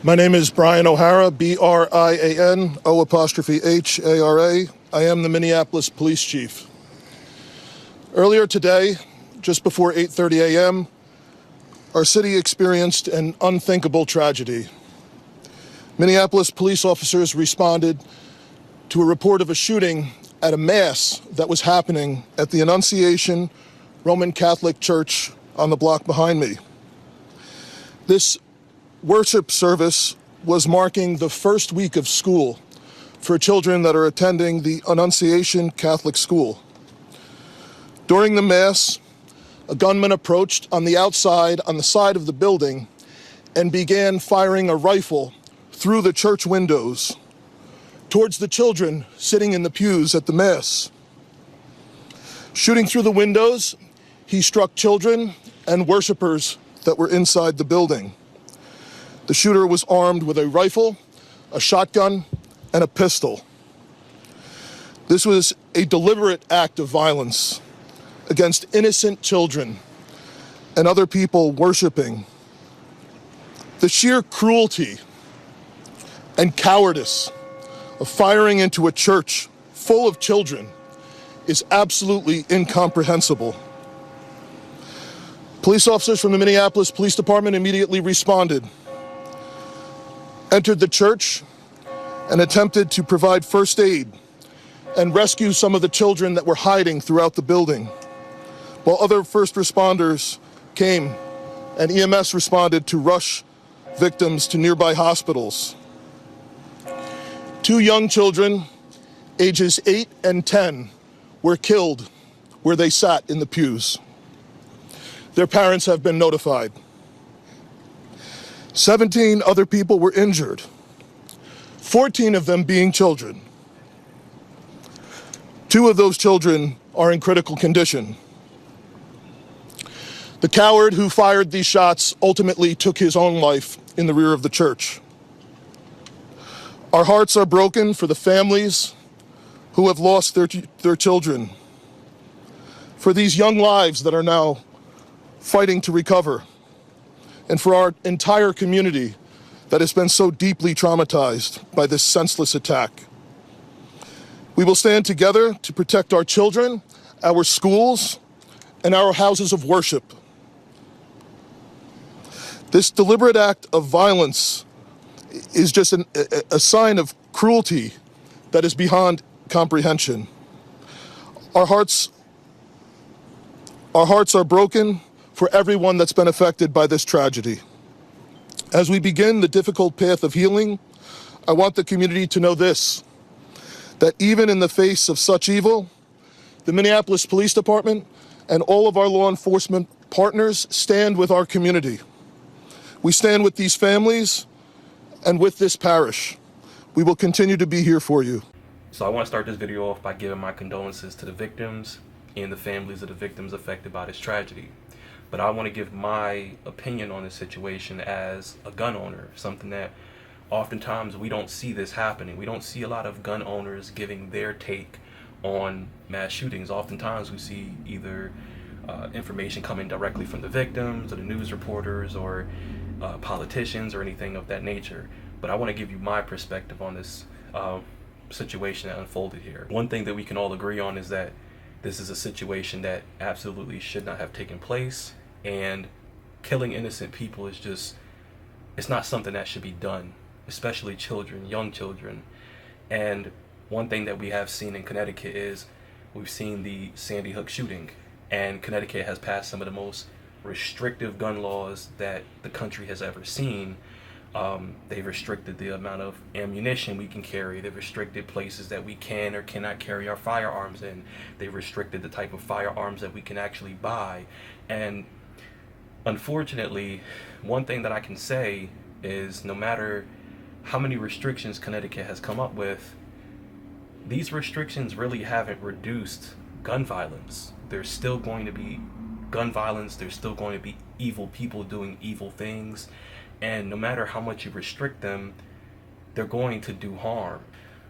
My name is Brian O'Hara, B-R-I-A-N, O''H-A-R-A. I am the Minneapolis Police Chief. Earlier today, just before 8:30 a.m., our city experienced an unthinkable tragedy. Minneapolis police officers responded to a report of a shooting at a mass that was happening at the Annunciation Roman Catholic Church on the block behind me. This worship service was marking the first week of school for children that are attending the Annunciation Catholic School. During the Mass, a gunman approached on the side of the building, and began firing a rifle through the church windows towards the children sitting in the pews at the Mass. Shooting through the windows, he struck children and worshipers that were inside the building. The shooter was armed with a rifle, a shotgun, and a pistol. This was a deliberate act of violence against innocent children and other people worshiping. The sheer cruelty and cowardice of firing into a church full of children is absolutely incomprehensible. Police officers from the Minneapolis Police Department immediately responded, entered the church, and attempted to provide first aid and rescue some of the children that were hiding throughout the building, while other first responders came and EMS responded to rush victims to nearby hospitals. 2 young children, ages 8 and 10, were killed where they sat in the pews. Their parents have been notified. 17 other people were injured, 14 of them being children. 2 of those children are in critical condition. The coward who fired these shots ultimately took his own life in the rear of the church. Our hearts are broken for the families who have lost their children, for these young lives that are now fighting to recover, and for our entire community that has been so deeply traumatized by this senseless attack. We will stand together to protect our children, our schools, and our houses of worship. This deliberate act of violence is just a sign of cruelty that is beyond comprehension. Our hearts are broken for everyone that's been affected by this tragedy. As we begin the difficult path of healing, I want the community to know this, that even in the face of such evil, the Minneapolis Police Department and all of our law enforcement partners stand with our community. We stand with these families and with this parish. We will continue to be here for you. So I want to start this video off by giving my condolences to the victims and the families of the victims affected by this tragedy. But I want to give my opinion on this situation as a gun owner, something that oftentimes we don't see this happening. We don't see a lot of gun owners giving their take on mass shootings. Oftentimes we see either information coming directly from the victims or the news reporters or politicians or anything of that nature. But I want to give you my perspective on this situation that unfolded here. One thing that we can all agree on is that this is a situation that absolutely should not have taken place, and killing innocent people is just, it's not something that should be done, especially children, young children. And one thing that we have seen in Connecticut is we've seen the Sandy Hook shooting, and Connecticut has passed some of the most restrictive gun laws that the country has ever seen. They've restricted the amount of ammunition we can carry. They've restricted places that we can or cannot carry our firearms in. They've restricted the type of firearms that we can actually buy. And unfortunately, one thing that I can say is no matter how many restrictions Connecticut has come up with, these restrictions really haven't reduced gun violence. There's still going to be gun violence. There's still going to be evil people doing evil things. And no matter how much you restrict them, they're going to do harm.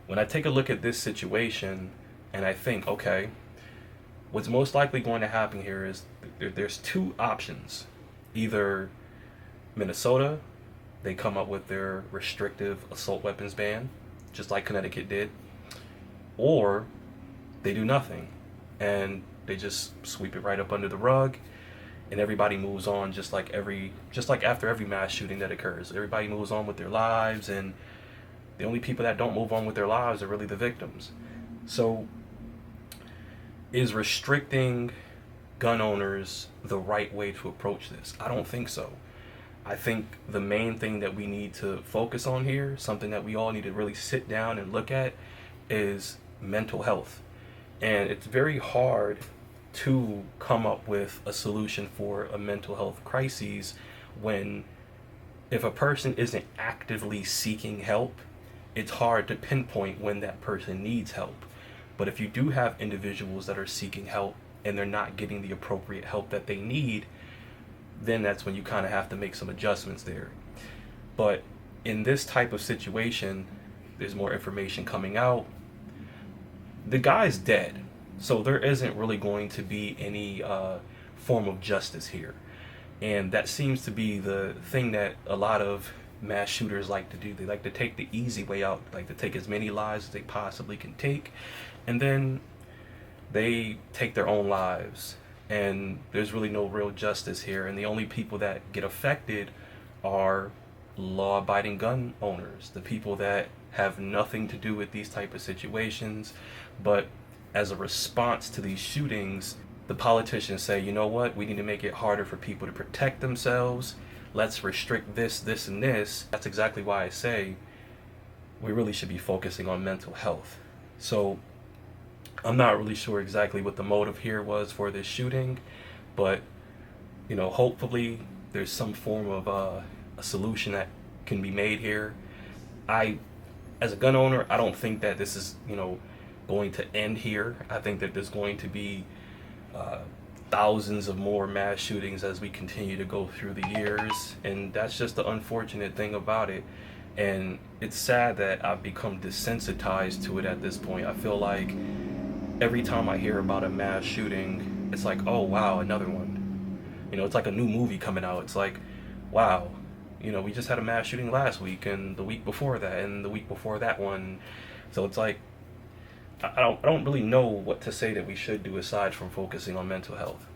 When I take a look at this situation and I think, okay, what's most likely going to happen here is there's 2 options. Either Minnesota, they come up with their restrictive assault weapons ban, just like Connecticut did, or they do nothing and they just sweep it right up under the rug, and everybody moves on just like after every mass shooting that occurs. Everybody moves on with their lives, and the only people that don't move on with their lives are really the victims. So is restricting gun owners the right way to approach this? I don't think so. I think the main thing that we need to focus on here, something that we all need to really sit down and look at, is mental health. And it's very hard to come up with a solution for a mental health crisis when, if a person isn't actively seeking help, it's hard to pinpoint when that person needs help. But if you do have individuals that are seeking help and they're not getting the appropriate help that they need, then that's when you kind of have to make some adjustments there. But in this type of situation, there's more information coming out. The guy's dead, so there isn't really going to be any form of justice here. And that seems to be the thing that a lot of mass shooters like to do. They like to take the easy way out, like to take as many lives as they possibly can take, and then they take their own lives. And there's really no real justice here, and the only people that get affected are law-abiding gun owners, the people that have nothing to do with these type of situations, but as a response to these shootings, the politicians say, you know what, we need to make it harder for people to protect themselves. Let's restrict this, this, and this. That's exactly why I say we really should be focusing on mental health. So I'm not really sure exactly what the motive here was for this shooting, but hopefully there's some form of a solution that can be made here. As a gun owner, I don't think that this is going to end here. I think that there's going to be thousands of more mass shootings as we continue to go through the years, and that's just the unfortunate thing about it. And it's sad that I've become desensitized to it at this point. I feel like every time I hear about a mass shooting, it's like, oh wow, another one. It's like a new movie coming out. It's like, wow, we just had a mass shooting last week, and the week before that, and the week before that one. So it's like, I don't really know what to say that we should do aside from focusing on mental health.